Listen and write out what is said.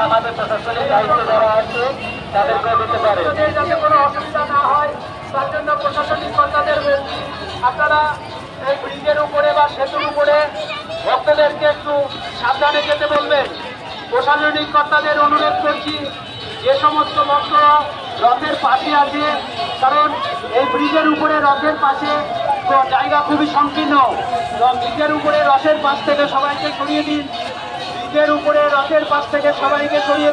আমাদের প্রশাসনিক দায়িত্ব যারা আছে তাদেরকে দিতে পারে, যাতে কোনো অসুবিধা না হয় তার জন্য প্রশাসনিক কর্তাদের বলছি আপনারা এই ব্রিজের উপরে বা সেতুর উপরে ভক্তদেরকে একটু সাবধানে যেতে বলবেন। প্রশাসনিক কর্তাদের অনুরোধ করছি যে সমস্ত ভক্তরা রথের পাশে আছে, কারণ এই ব্রিজের উপরে রথের পাশে জায়গা খুবই সংকীর্ণ, ব্রিজের উপরে রথের পাশ থেকে সবাইকে সরিয়ে দিন, ব্রিজের উপরে রথের পাশ থেকে সবাইকে সরিয়ে দিন।